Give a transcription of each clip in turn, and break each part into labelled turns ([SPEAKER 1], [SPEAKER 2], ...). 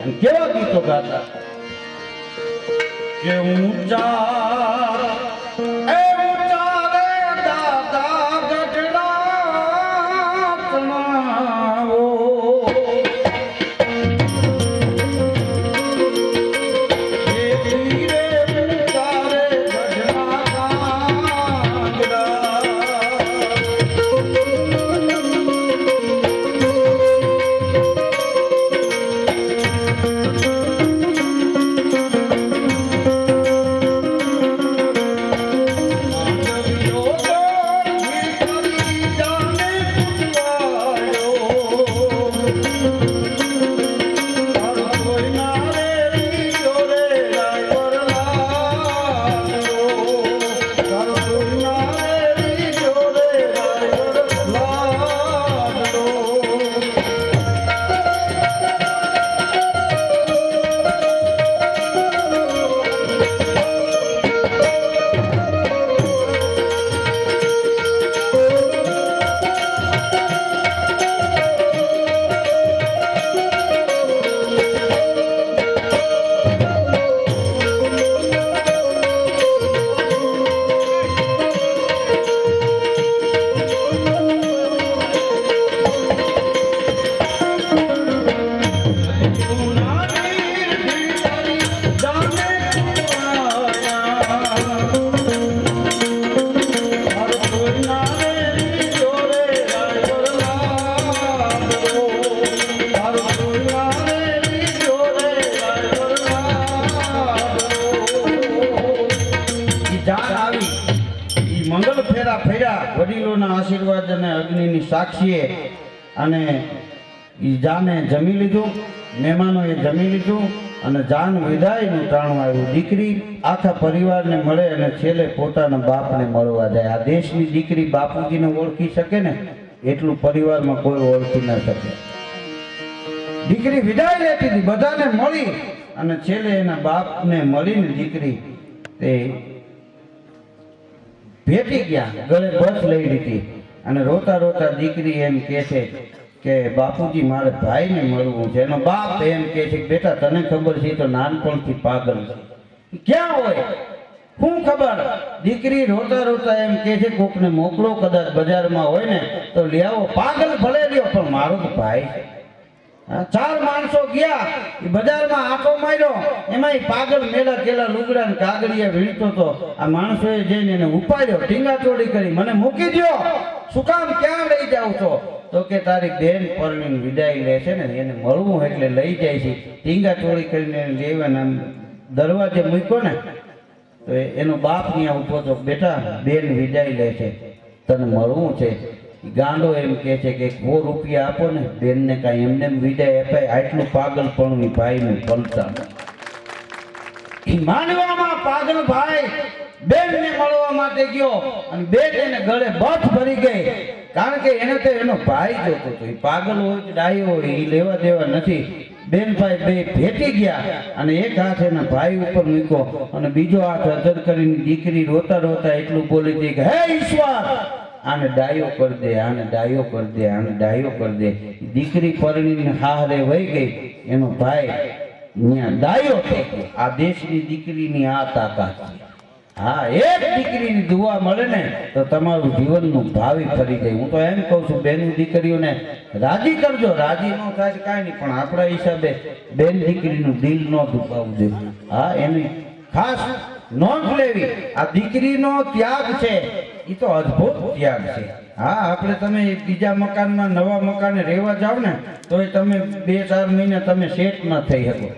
[SPEAKER 1] કેવા ગીતો ગાતા કે ઊંચા એ ઊંચા રે દાદા ગઢડા તમાવો એ ધીરે ઊંચા રે ગઢડા મંગલ ફેરા ફેર્યા વડીલોના આશીર્વાદ અને અગ્નિની સાક્ષીએ અને ઈ જાને જમી લીધું, મહેમાનોએ જમી લીધું અને જાન વિદાયનું ટાણું આવ્યું. દીકરી આખા પરિવારને મળે અને છેલ્લે પોતાના બાપને મળવા જાય. આ દેશની દીકરી બાપુજીને ઓળખી શકે ને એટલું પરિવારમાં કોઈ ઓળખી ન શકે. દીકરી વિદાય લેતી હતી, બધાને મળી અને છેલ્લે એના બાપને મળીને દીકરી તે ભેટી ગયા, ગળે બસ લઈ લીધી અને રોતા રોતા દીકરી એમ કહે છે કે બાપુજી મારે ભાઈને મળવું છે. એનો બાપ એમ કહે છે બેટા તને ખબર છે તો નાનપણથી પાગલ છે, ક્યાં હોય શું ખબર. દીકરી રોતા રોતા એમ કહે છે કોકને મોકલો, કદાચ બજારમાં હોય ને તો લઈ આવો. પાગલ ભલે રહ્યો પણ મારો તો ભાઈ છે. ચાર માણસો ગયા બજારમાં આંટો માર્યો, એમાં પાગલ મેલા કેલા લુગડા ને કાગળિયા વીણતો હતો. આ માણસોએ જઈને એને ઉપાડ્યો, ટીંગાચોડી કરી, મને મૂકી દો, શું કામ ક્યાં લઈ જાવ છો? તો કે તારી બેન પરણીને વિદાય લે છે ને એને મળવું એટલે લઈ જાય છે. ટીંગાચોડી કરીને લેવાના દરવાજે મૂક્યો ને તો એનો બાપ ત્યાં ઉભો તો બેટા બેન વિદાય લે છે, તને મળવું છે. ગાંડો એમ કહે છે કે 100 રૂપિયા આપો ને બેનને કાંઈ એમને વિદાય અપાય. આટલું પાગલપણું ભાઈનું પલતા માનવામાં પાગલ ભાઈ બેનને મળવા માટે ગયો અને બેન એને ગળે બથ ભરી ગઈ, કારણ કે એને તો એનો ભાઈ જોતો હતો. એ પાગલ હોય કે ડાયો હોય એ લેવા દેવા નથી. બેન ભાઈ બે ભેટી ગયા અને એક હાથ એના ભાઈ ઉપર મૂક્યો અને બીજો હાથ અધર કરીને દીકરી રોતા રોતા એટલું બોલી હતી કે હે ઈશ્વર આને ડાયો કરી દે, આને ડાયો કરી દે, આને ડાયો કરી દે. દીકરી પરણીને હારે વહી ગઈ, એનો ભાઈ ત્યાં ડાયો થઈ ગયો. આ દેશની દીકરીની આ તાકાત છે. હા, એક દીકરીની દુઆ મળે ને તો તમારું જીવનનું ભાવિ ફરી જાય. હું તો એમ કહું છું બેન દીકરીઓને રાજી કરજો, રાજી ન થાય કાંઈ નહીં પણ આપણા હિસાબે બેન દીકરીનું દિલ ન દુભાવવું જોઈએ. હા, એની ખાસ નોંધ લેવી. આ દીકરીનો ત્યાગ છે એ તો અદ્ભુત ત્યાગ છે. હા, આપણે તમે બીજા મકાનમાં નવા મકાને રહેવા જાવ ને તો તમે 2-4 મહિના તમે સેટ ન થઈ શકો.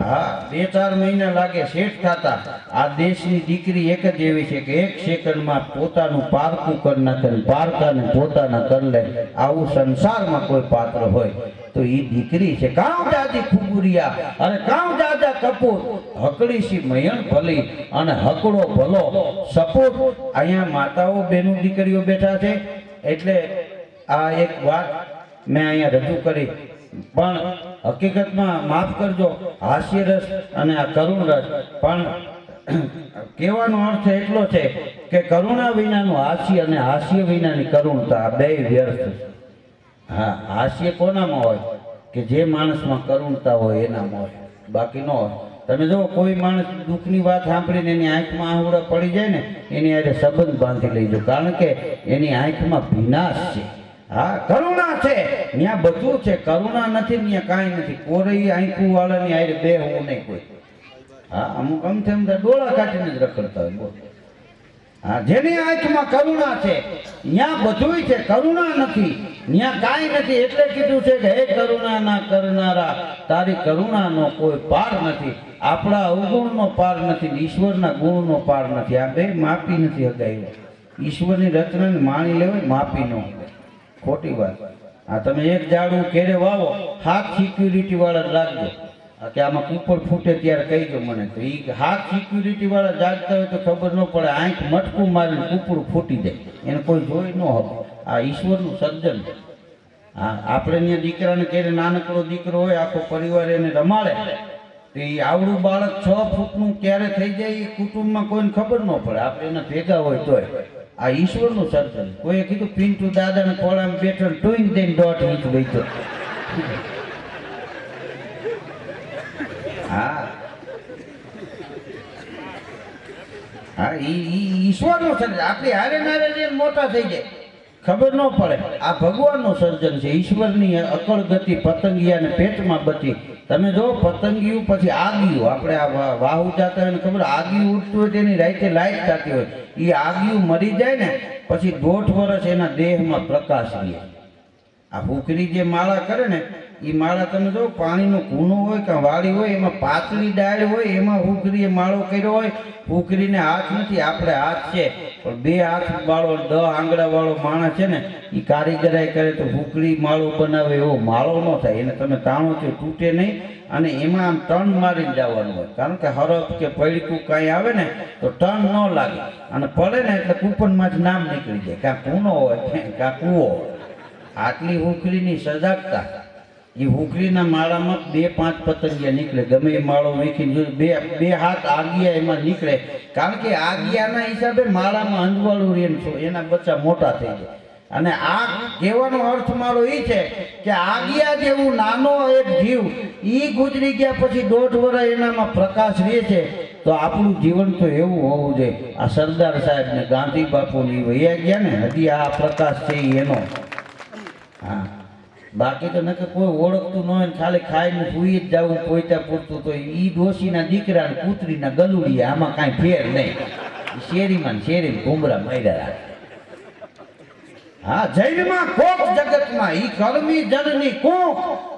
[SPEAKER 1] હા, 2-4 મહિના લાગે સેટ થતા. આ દેશની દીકરી એક જ એવી છે કે 1 સેકન્ડમાં પોતાનું પારકું કરી નાખે, પારકાને પોતાના કરી લે. આવું સંસારમાં કોઈ પાત્ર હોય તો એ દીકરી છે. કામ દાદી ખુબુરિયા અને કામ દાદા કપૂર હકડીસી મયણ ભલી અને હકડો ભલો સપૂત. અહીંયા માતાઓ બહેનો દીકરીઓ બેઠા છે એટલે આ એક વાત મેં અહીંયા રજૂ કરી. પણ હકીકતમાં માફ કરજો હાસ્યરસ અને આ કરુણ રસ, પણ કહેવાનો અર્થ એટલો છે કે કરુણા વિનાનું હાસ્ય અને હાસ્ય વિનાની કરુણતા બે વ્યર્થ છે. હા, હાસ્ય કોનામાં હોય કે જે માણસમાં કરુણતા હોય એનામાં હોય, બાકી ન હોય. તમે જો કોઈ માણસ દુઃખની વાત સાંભળીને એની આંખમાં આંગળા પડી જાય ને એની હારે સંબંધ બાંધી લેજો, કારણ કે એની આંખમાં ભીનાશ છે. હા, કરુણા છે ત્યાં બધું છે, કરુણા નથી ત્યાં કાંઈ નથી. કોરી આંખું વાળાની હારે બે હું નહીં કોઈ. હા, અમુક અમથે ડોળા કાઢીને જ રખડતા હોય. બોલ, હા, જેની આંખમાં કરુણા છે ત્યાં બધુંય છે, કરુણા નથી ત્યાં કાંઈ નથી. એટલે કીધું છે કે હે કરુણા ના કરનારા, તારી કરુણાનો કોઈ પાર નથી. આપણા અવગુણનો પાર નથી, ઈશ્વરના ગુણનો પાર નથી. આ બે માપી નથી હગાવ્યો. ઈશ્વરની રચનાને માણી લેવાય, માપી ન હોય. ખોટી વાત. આ તમે એક ઝાડું ઘેરે વાવો, હાથ સિક્યુરિટી વાળા રાખજો કે આમાં કૂપર ફૂટે ત્યારે કહીજો મને. તો એ હાથ સિક્યુરિટી વાળા જાગતા હોય તો ખબર ન પડે, આંખ મટકું મારીને કૂપરું ફૂટી જાય, એને કોઈ જોઈ ન હવે. આ ઈશ્વરનું સર્જન છે. હા, આપણે ત્યાં દીકરાને ઘેરે નાનકડો દીકરો હોય, આખો પરિવાર એને રમાડે, તો એ આવડું બાળક 6 ફૂટનું ક્યારે થઈ જાય એ કુટુંબમાં કોઈને ખબર ન પડે. આપણે એના ભેગા હોય તોય. આ ઈશ્વરનું સર્જન. કોઈએ કીધું પિન્ટુ દાદાને ખોળામાં બેઠો ટોઈન દઈને 1.5 ઇંચ બેઠો. હા હા, ઈશ્વરનું સર્જન. આપણી હારે નારે મોટા થઈ જાય, ખબર ન પડે. આ ભગવાનનું સર્જન છે. ઈશ્વરની અકળ ગતિ, પતંગિયાને પેટમાં બચી. તમે જો પતંગિયું પછી આગિયું, આપણે આ વાહુ જાતા હોય ને ખબર, આગિયું ઉઠતું હોય તેની રાતે લાઈટ થતી હોય, એ આગિયું મરી જાય ને પછી 1.5 વર્ષ એના દેહમાં પ્રકાશ રહે. આ ફૂકરી જે માળા કરે ને એ માળા તમે જો પાણીનો કૂણો હોય કે વાળી હોય, એમાં પાતળી ડાળ હોય, એમાં ફૂકરીએ માળો કર્યો હોય. ફૂકરીને હાથ નથી, આપણે હાથ છે, પણ 2 હાથ વાળો 10 આંગળા વાળો માણસ છે ને એ કારીગરાઈ કરે તો ફૂકરી માળો બનાવે એવો માળો ન થાય. એને તમે તાણો તો તૂટે નહીં, અને એમાં આમ ટર્ન મારીને જવાનું હોય, કારણ કે હરફ કે પૈડકું કાંઈ આવે ને તો ટર્ન ન લાગે, અને પડે ને એટલે કૂપનમાંથી નામ નીકળી જાય, કાં કૂનો હોય કાં કૂવો હોય. આટલી હુકરીની સજાગતા. એ હુકરીના માળામાં 2-5 પતંગિયા નીકળે, ગમે એ માળો વીખીને બે હાથ આગિયા એમાં નીકળે, કારણ કે આગિયાના હિસાબે માળામાં અંજવાળું રહે, એના બચ્ચા મોટા થઈ જાય. અને આ કહેવાનો અર્થ મારો એ છે કે આગિયા જેવું નાનો એક જીવ એ ગુજરી ગયા પછી 1.5 વર્ષ એનામાં પ્રકાશ રહે છે. તો આપણું જીવન તો એવું હોવું જોઈએ. આ સરદાર સાહેબ ને ગાંધી બાપુની વૈયા ગયા ને, હજી આ પ્રકાશ છે એનો. હા, બાકી તો નકે કોઈ ઓળખતું ન હોય ને ખાલી ખાઈને સુઈ જ જવું પોઈતા પૂરતું, તો ઈ ડોશીના દીકરા ને કૂતરીના ગલુડિયા, આમાં કાંઈ ફેર નહીં. શેરીમાં ઘુમરા મર્યા. હા, જૈનમાં કોક જગતમાં ઈ કર્મી જનની કોક,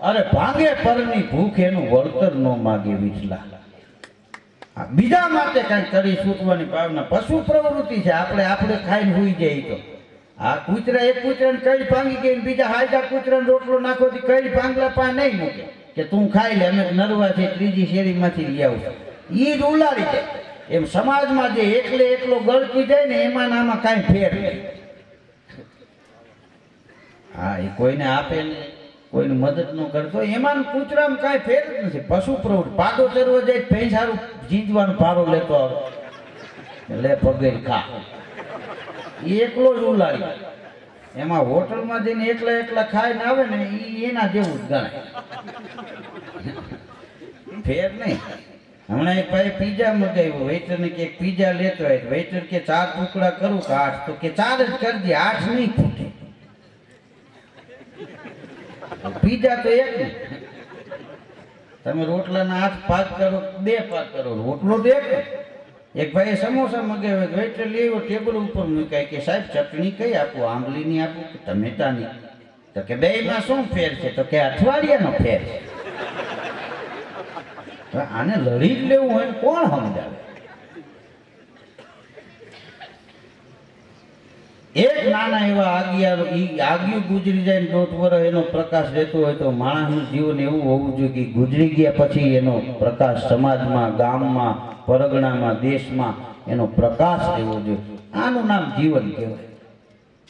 [SPEAKER 1] અરે ભાંગે પરની ભૂખ એનું વળતર ન માગે વિચલા. બીજા માટે કાંઈ કરી છૂટવાની ભાવના પશુ પ્રવૃત્તિ છે. આપણે ખાઈને સુઈ જાય. તો આ કૂતરા એક કૂતરાને કઈ ભાંગી ગઈ, બીજા હાયદા કૂતરાને રોટલો નાખો તો કઈ ભાંગલા પા નહીં મૂકે કે તું ખાઈ લે, અમે નરવાથી 3જી શેરીમાંથી લઈ આવું. ઈ જ ઉલાડી જાય. એમ સમાજમાં જે એકલો ગળકી જાય ને એમાં આમાં કાંઈ ફેર નહીં. હા, એ કોઈને આપે ને કોઈને મદદ ન કરતો એમાં કૂતરામાં કાંઈ ફેર જ નથી. પશુ પ્રવૃત્તિ. પાડો ચરવા જાય ભેંસારું જીંજવાનો ભારો લેતો આવે, લે પગેર ખા, એકલો જ ઉલાડી. એમાં હોટલમાં જઈને એકલા ખાઈને આવે ને એ એના જેવું જ ગણાય. ફેર નહીં. હમણાં એક ભાઈ પીઝા મગાવ્યો, વેઇટરને કે પીઝા લેતો હોય, વેઇટર કે 4 ટુકડા કરું કે 8, તો કે 4 જ કરજે, 8 નહીં ખૂટે. પીઝા તો એક ને, તમે રોટલાના 8 ભાગ કરો, 2 ભાગ કરો, રોટલો તો એક. એક ભાઈએ સમોસા મગાવ્યો, વેઇટર લેવો, ટેબલ ઉપર મૂકાય કે સાહેબ ચટણી કઈ આપું, આંબલીની આપું કે ટમેટાની? તો કે બેયમાં શું ફેર છે? તો કે અઠવાડિયાનો ફેર છે. આને લડી જ લેવું હોય કોણ સમજાવે? એક નાના એવા આગિયું ગુજરી જાય ને 1.5 વર્ષ એનો પ્રકાશ રહેતો હોય તો માણસનું જીવન એવું હોવું જોઈએ કે ગુજરી ગયા પછી એનો પ્રકાશ સમાજમાં, ગામમાં, પરગણામાં, દેશમાં એનો પ્રકાશ રહેવો જોઈએ. આનું નામ જીવન કહેવાય.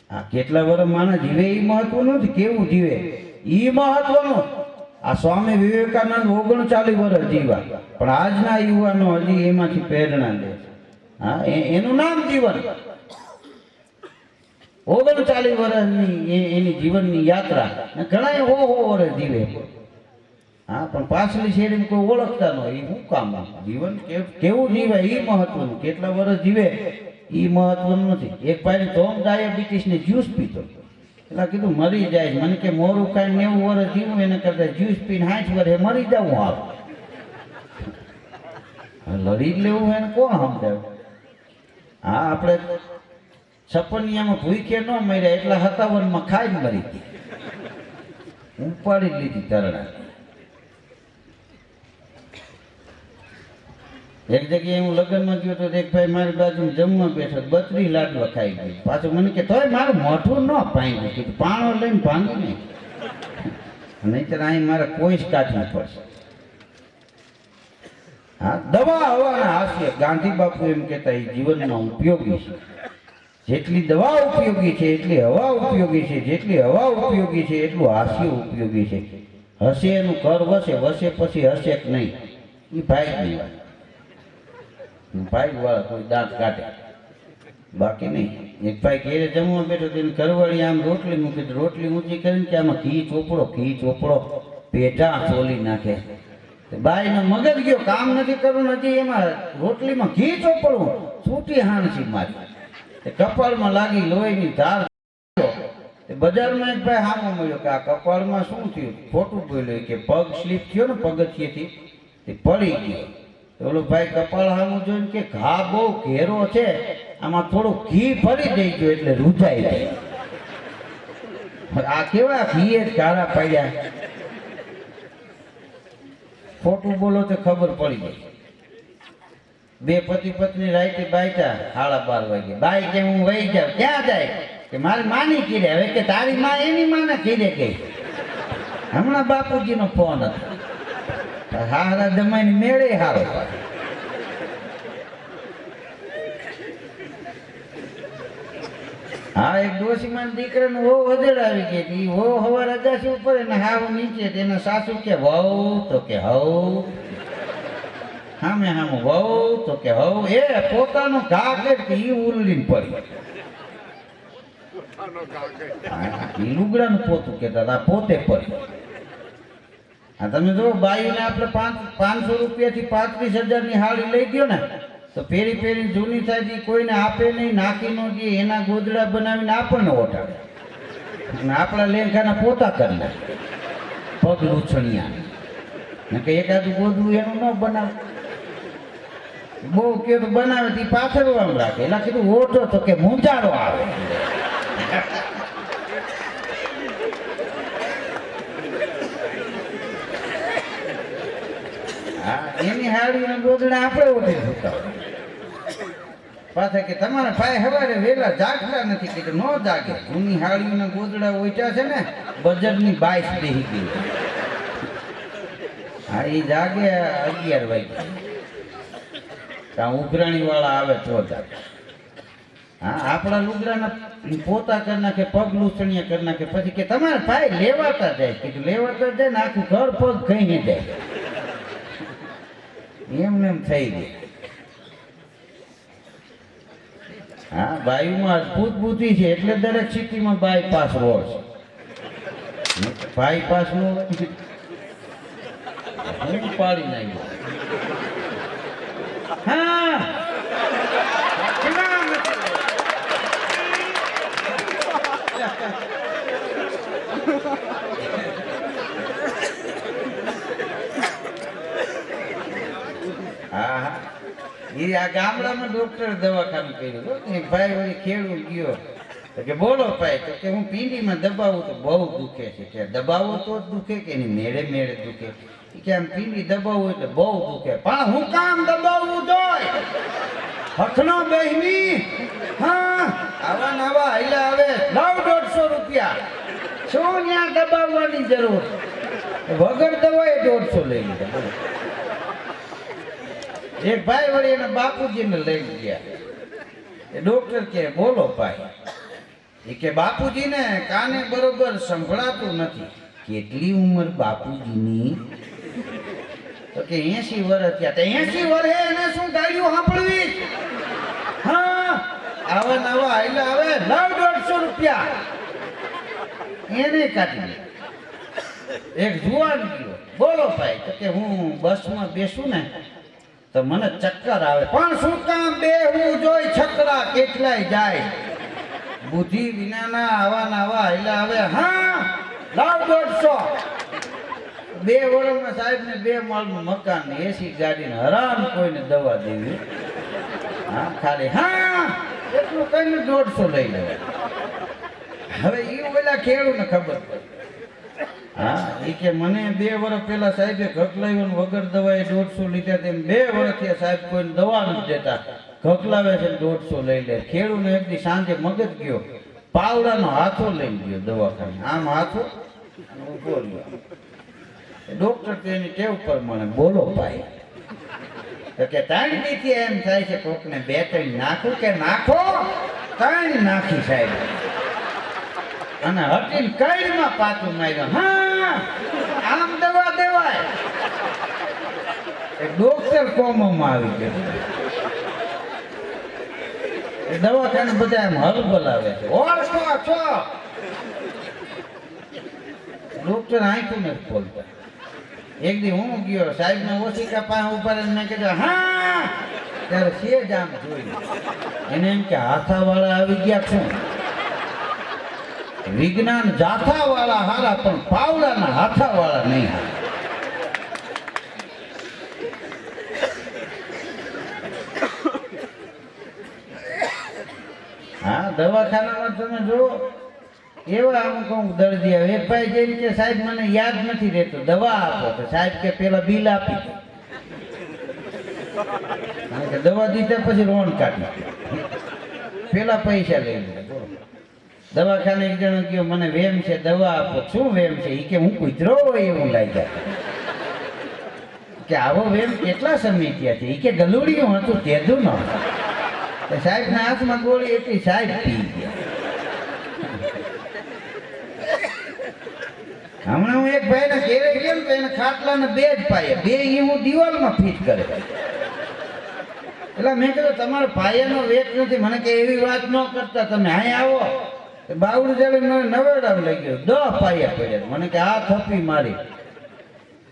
[SPEAKER 1] આ કેટલા વર્ષ માણસ જીવે એ મહત્વ નથી, કેવું જીવે એ મહત્વનું. આ સ્વામી વિવેકાનંદ 39 વર્ષ જીવ્યા, પણ આજના યુવાનો હજી એમાંથી પ્રેરણા લે. હા, એનું નામ જીવન. 39 વર્ષની એની જીવનની યાત્રા. ઘણા હો વર્ષ જીવે. હા પણ પાછલી શેરીમાં કોઈ ઓળખતા ન હોય એ શું કામ? જીવન કેવું જીવે એ મહત્વનું, કેટલા વર્ષ જીવે એ મહત્વનું નથી. એક ભાઈ તો ડાયાબિટીસ ને જ્યુસ પીતો, એટલે કીધું મરી જાય. મને કે મોરું ખાઈને 90 વર્ષ જીવું એને કરતા જ્યુસ પીને 60 વર્ષે મરી જવું આવે. લડી જ લેવું હોય ને કોણ સમજાવે? હા આપણે 56 ભૂખે ન મર્યા એટલા 57 ખાઈને મરી ગયા, ઉપાડી લીધી તરણા. એક જગ્યાએ હું લગ્નમાં ગયો તો એક ભાઈ મારી બાજુ જમવા બેઠો, 32 લાડવા ખાઈ ગયો. પાછું મને કે તોય મારું મોઢું ન ભાંગ્યું. કીધું પાણો લઈને ભાંગી નહીં, નહીંતર અહીં મારે કોઈ જ કાઢવું પડશે. હા દવા હવાના હાસ્ય ગાંધી બાપુ એમ કહેતા એ જીવનમાં ઉપયોગી છે. જેટલી દવા ઉપયોગી છે એટલી હવા ઉપયોગી છે, જેટલી હવા ઉપયોગી છે એટલું હાસ્ય ઉપયોગી છે. હશે એનું ઘર વસે, વસે પછી હશે કે નહીં એ ભાઈ વાત. ભાઈ વાળા કોઈ દાંત કાઢે બાકી નહીં. એક ભાઈ ઘેરે જમવા બેઠો તેને ઘરવાળી આમ રોટલી મૂકી, રોટલી ઊંચી કરીને કે આમાં ઘી ચોપડો પેટા ચોલી નાખે. બાઈ નો મગજ ગયો, કામ નથી કરવું, નથી એમાં રોટલીમાં ઘી ચોપડવું, છૂટી હાણસી મારી કપાળમાં લાગી, લોહીની ધાર. બજારમાં એક ભાઈ સામો મળ્યો કે આ કપાળમાં શું થયું? ખોટું બોલ્યો કે પગ સ્લીપ થયો ને પગથિયેથી તે પડી ગયો. ઓલો ભાઈ કપાળ સામું જોઈને કે ઘા બહુ ઘેરો છે, આમાં થોડું ઘી ફરી દેજો એટલે રૂજાઈ જાય. આ કેવા ઘી જ ઘારા પડ્યા. ખોટું બોલો તો ખબર પડી જાય. બે પતિ પત્ની રાઈતે બાઈટા 12:30 વાગે. બાઈ કે હું વહી જાઉં. ક્યાં જાય? કે મારી માની કીધે. હવે કે તારી માં એની માને કીધે ગઈ. હમણાં બાપુજીનો ફોન હતો. હારા જમાઈને મેળે હારો. હા એક ડોશીમાં દીકરાને વહુ હજડ આવી ગઈ હતી. વહુ હવાર અગાસી ઉપર એને હાવ નીચે, તેના સાસુ કે વહુ તો કે હવ. સામે વહુ તો કે હવ. એ પોતાનો ઘા કરતી ઉરલીને પડી. લુગડાનું પોતું કેતા હતા, પોતે પડી. હા તમે જો બાઈને આપણે 500 રૂપિયાથી 35,000 ની હાડી લઈ ગયો ને તો પેરી જૂની થાય કોઈને આપે નહીં, નાખી નો દે, એના ગોદડા બનાવીને આપણને ઓટાડે અને આપણા લેંઘાના પોતા કરી નાખે. પગ લૂછણિયા કે એકાદું ગોદડું એનું ન બનાવે. બહુ કે તો બનાવે તે પાથરવામાં રાખે. એટલે કીધું ઓટો તો કે મૂંઝારો આવે. હા એની હાડીના ગોદડા આપણે ઓઢી થતા પાછા કે તમારા ભાઈ સવારે વહેલા જાગતા નથી. કીધું ન જાગે. જૂની હાડીના ગોદડા ઓઢ્યા છે ને બજરની 22 બેહી ગઈ. હા એ જાગે 11 વાગે. ત્યાં ઉઘરાણી વાળા આવે તો જાગે. હા આપણા લુગડાના પોતા કરી નાખે, પગ લૂછણિયા કરી નાખે. પછી કે તમારા ભાઈ લેવાતા જાય. કીધું લેવાતા જાય ને આખું ઘર પગ ખાઈને જાય. એમને એમ થઈ ગયું. હા બાયુમાં અદભુત બુદ્ધિ છે એટલે દરેક સિટીમાં બાયપાસ રોડ છે. બાયપાસ નું પાડી નાખ્યું. હા હા એ આ ગામડામાં ડોક્ટર દવાખાનું કર્યું. ભાઈ વળી ખેડૂત ગયો તો કે બોલો ભાઈ. તો કે હું પીંડીમાં દબાવું તો બહુ દુખે છે. કે દબાવો તો જ દુખે કે એની મેળે દુખે? કે આમ પીંડી દબાવવું એટલે બહુ દુખે. પણ હું કામ દબાવવું જોઈએ? હથનો બહેની. હા આવા નવા હૈલા આવે લાવ 150 રૂપિયા. શું ત્યાં દબાવવાની જરૂર? વગર દવાએ 150 લઈ લીધા. એક ભાઈ વળી એના બાપુજીને લઈ ગયા. એ ડોક્ટર કે બોલો ભાઈ. એ કે બાપુજીને કાને બરોબર સંભળાતું નથી. કેટલી ઉંમર બાપુજીની? તો કે 80 વર્ષ થયા. 80 વર્ષે એને શું ગાડીઓ સાંભળવી? હા આવા નવા આયલા આવે લાવ 150 રૂપિયા. એને કાઢી એક જુવાન ગયો બોલો ભાઈ તો કે હું બસમાં બેસું ને તો મને ચક્કર આવે પણ શું કામ બેહું જોઈ છકડા કેટલાય જાય બુદ્ધિ વિનાના આવા નાવા આયલા આવે હા લાવ 150 2 વર્ષમાં સાહેબ ને 2 માળનું મકાન ને એસી ગાડીને હરામ કોઈને દવા દેવી હા ખાલી હા એટલું કઈને 150 લઈ લેવાય હવે એ ઓલા ખેડૂત ને ખબર પડે હા એ કે મને 2 વર્ષ પહેલા સાહેબે ઘકલાવ્યો વગર દવાએ 150 લીધા તેમ 2 વર્ષથી સાહેબ કોઈને દવા નથી દેતા ઘકલાવે છે 150 લઈ લે ખેડૂને એક દી સાંજે મગજ ગયો પાવડાનો હાથો લઈ ગયો દવાખાને આમ હાથો ઉભો રહ્યો ડોક્ટર તેની ટેવ પર મને બોલો ભાઈ તો કે 3 દીથી એમ થાય છે કોકને 2-3 નાખું કે નાખો 3 નાખી સાહેબ અને હટીને કઈમાં પાછું માર્યો હા આમ દવા દેવાય ડોક્ટર કોમોમાં આવી ગયો દવાખાને બધા એમ હલ બોલાવે છે ઓળખો છો ડોક્ટર આંખું નથી ખોલતા એક દી હું ગયો સાહેબ ને ઓશિકા પાસે ઉભા રહીને મેં કીધું હા ત્યારે સેજ આમ જોયું એને એમ કે હાથાવાળા આવી ગયા શું વિજ્ઞાન જાથા વાળા હારા પણ પાવડાના હાથા વાળા નહીં હા દવાખાનામાં તમે જો એવા અમુક અમુક દર્દી આવે એક ભાઈ જેમ કે સાહેબ મને યાદ નથી રહેતું દવા આપો તો સાહેબ કે પેલા બિલ આપી કે દવા દીધા પછી રોન કાઢી પેલા પૈસા લઈ લીધા દવાખાને એક જણો કહ્યું મને વેમ છે દવા આપો શું વેમ છે એ કે હું કૂતરો હોય એવું લાગ્યા કે આવો વેમ કેટલા સમય થયા છે એ કે ગલુડિયું હતું તેદું ન સાહેબ ના હાથમાં ગોળી એટલી સાહેબ પી ગયા હમણાં હું એક ભાઈ ને ઘેરે ગયો ને તો એને ખાટલાને 2 જ પાયા 2 એ હું દિવાલમાં ફિટ કરે એટલે મેં કીધું તમારો પાયાનો વેચ નથી મને કે એવી વાત ન કરતા તમે અહીંયા આવો બાવડું જયારે મને નવેડા લઈ ગયો 10 પાયા પડ્યા મને કે આ થપ્પી મારી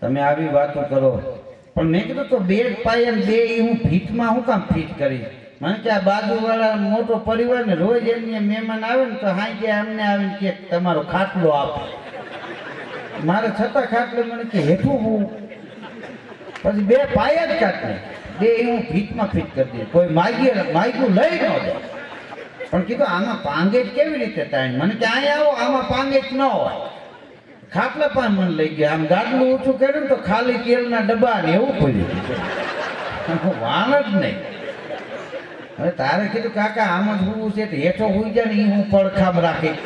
[SPEAKER 1] તમે આવી વાતો કરો પણ મેં કીધું તો 2 પાયા ને 2 હું ફીટમાં હું કામ ફીટ કરીશ મને કે આ બાજુવાળા મોટો પરિવાર ને રોજ એમને મહેમાન આવે ને તો હાઈ કે અમને આવીને કે તમારો ખાટલો આપો મારે છતાં ખાટલો મને કે હેઠું હું પછી 2 પાયા જ કાઢને 2 હું ફીટમાં ફીટ કરી દઈશ કોઈ માગ્યું લઈ ન દે પણ કીધું આમાં પાંગેજ કેવી રીતે થાય મને કે અહીંયા આવો આમાં પાંગેજ ન હોય ખાટલા પણ મને લઈ ગયા આમ ગાડલું ઊંચું કર્યું તો ખાલી તેલના ડબ્બા ને એવું પડ્યું વાણ જ નહીં હવે તારે કીધું કાકા આમ જ હોવું છે હેઠો હોઈ જાય ને એ હું પડખામ રાખી